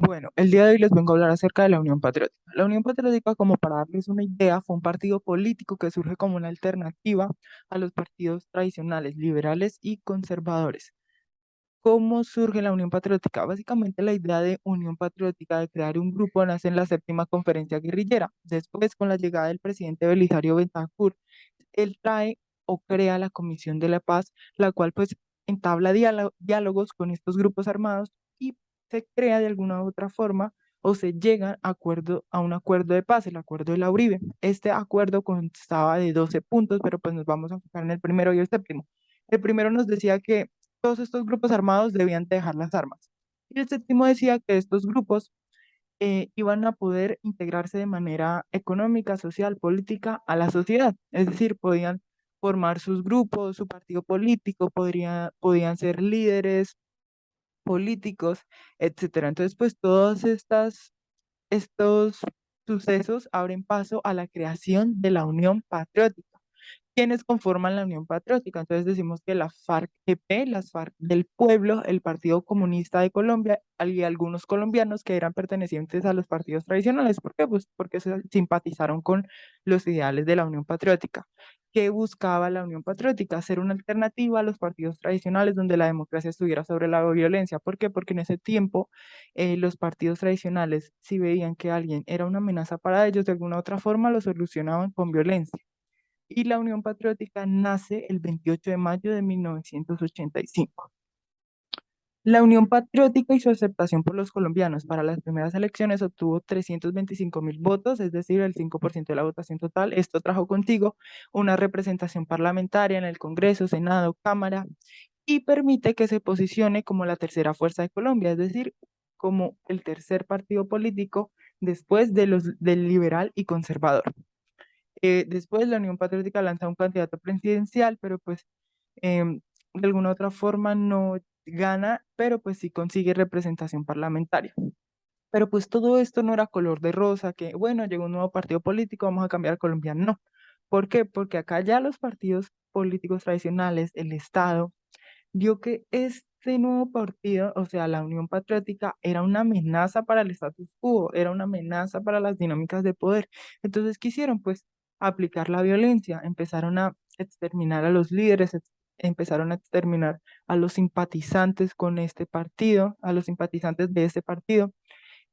Bueno, el día de hoy les vengo a hablar acerca de la Unión Patriótica. La Unión Patriótica, como para darles una idea, fue un partido político que surge como una alternativa a los partidos tradicionales, liberales y conservadores. ¿Cómo surge la Unión Patriótica? Básicamente la idea de Unión Patriótica, de crear un grupo, nace en la séptima conferencia guerrillera. Después, con la llegada del presidente Belisario Betancur, él trae o crea la Comisión de la Paz, la cual pues entabla diálogos con estos grupos armados y se crea de alguna u otra forma o se llega a un acuerdo de paz, el acuerdo de la Uribe. Este acuerdo constaba de 12 puntos, pero pues nos vamos a enfocar en el primero y el séptimo. El primero nos decía que todos estos grupos armados debían dejar las armas. Y el séptimo decía que estos grupos iban a poder integrarse de manera económica, social, política a la sociedad. Es decir, podían formar sus grupos, su partido político, podían ser líderes políticos, etcétera. Entonces, pues estos sucesos abren paso a la creación de la Unión Patriótica. ¿Quiénes conforman la Unión Patriótica? Entonces decimos que la FARC-EP, las FARC del Pueblo, el Partido Comunista de Colombia y algunos colombianos que eran pertenecientes a los partidos tradicionales. ¿Por qué? Pues porque se simpatizaron con los ideales de la Unión Patriótica. ¿Qué buscaba la Unión Patriótica? Ser una alternativa a los partidos tradicionales donde la democracia estuviera sobre la violencia. ¿Por qué? Porque en ese tiempo los partidos tradicionales, si veían que alguien era una amenaza para ellos, de alguna u otra forma lo solucionaban con violencia. Y la Unión Patriótica nace el 28 de mayo de 1985. La Unión Patriótica y su aceptación por los colombianos para las primeras elecciones obtuvo 325.000 votos, es decir, el 5% de la votación total. Esto trajo contigo una representación parlamentaria en el Congreso, Senado, Cámara y permite que se posicione como la tercera fuerza de Colombia, es decir, como el tercer partido político después del liberal y conservador. Después la Unión Patriótica lanza un candidato presidencial, pero pues de alguna otra forma no gana, pero pues sí consigue representación parlamentaria. Pero pues todo esto no era color de rosa, que bueno, llegó un nuevo partido político, vamos a cambiar a Colombia. No. ¿Por qué? Porque acá ya los partidos políticos tradicionales, el Estado, vio que este nuevo partido, o sea, la Unión Patriótica, era una amenaza para el status quo, era una amenaza para las dinámicas de poder. Entonces quisieron, pues, aplicar la violencia, empezaron a exterminar a los líderes, empezaron a exterminar a los simpatizantes con este partido, a los simpatizantes de este partido.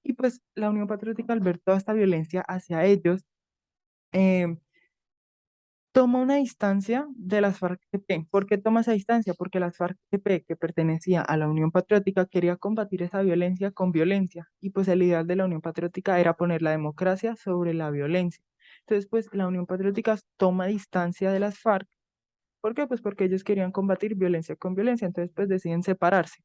Y pues la Unión Patriótica, al ver toda esta violencia hacia ellos, eh, toma una distancia de las FARC-EP. ¿Por qué toma esa distancia? Porque las FARC-EP, que pertenecía a la Unión Patriótica, quería combatir esa violencia con violencia. Y pues el ideal de la Unión Patriótica era poner la democracia sobre la violencia. Entonces, pues la Unión Patriótica toma distancia de las FARC. ¿Por qué? Pues porque ellos querían combatir violencia con violencia. Entonces, pues deciden separarse.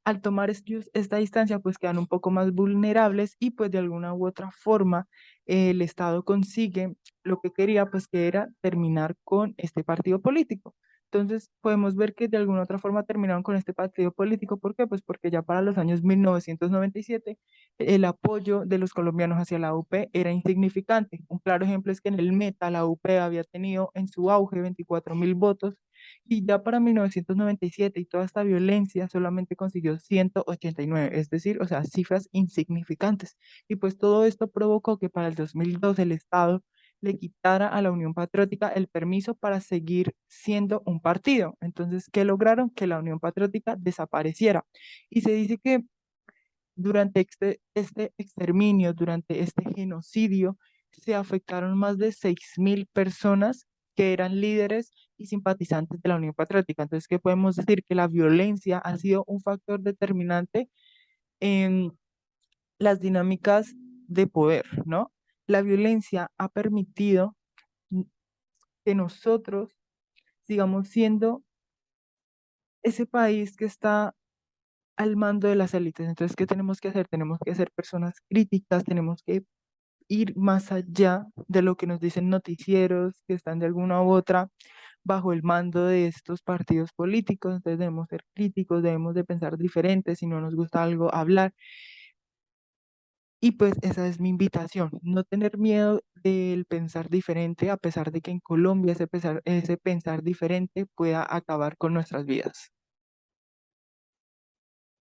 Al tomar esta distancia, pues quedan un poco más vulnerables y pues de alguna u otra forma el Estado consigue lo que quería, pues que era terminar con este partido político. Entonces podemos ver que de alguna u otra forma terminaron con este partido político. ¿Por qué? Pues porque ya para los años 1997 el apoyo de los colombianos hacia la UP era insignificante. Un claro ejemplo es que en el Meta la UP había tenido en su auge 24.000 votos y ya para 1997 y toda esta violencia solamente consiguió 189, es decir, o sea, cifras insignificantes. Y pues todo esto provocó que para el 2002 el Estado le quitara a la Unión Patriótica el permiso para seguir siendo un partido. Entonces, ¿qué lograron? Que la Unión Patriótica desapareciera. Y se dice que durante este exterminio, durante este genocidio, se afectaron más de 6.000 personas que eran líderes y simpatizantes de la Unión Patriótica. Entonces, ¿qué podemos decir? Que la violencia ha sido un factor determinante en las dinámicas de poder, ¿no? La violencia ha permitido que nosotros sigamos siendo ese país que está al mando de las élites. Entonces, ¿qué tenemos que hacer? Tenemos que ser personas críticas, tenemos que ir más allá de lo que nos dicen noticieros que están de alguna u otra bajo el mando de estos partidos políticos. Entonces debemos ser críticos, debemos de pensar diferente, si no nos gusta algo, hablar. Y pues esa es mi invitación, no tener miedo del pensar diferente, a pesar de que en Colombia ese pensar diferente pueda acabar con nuestras vidas.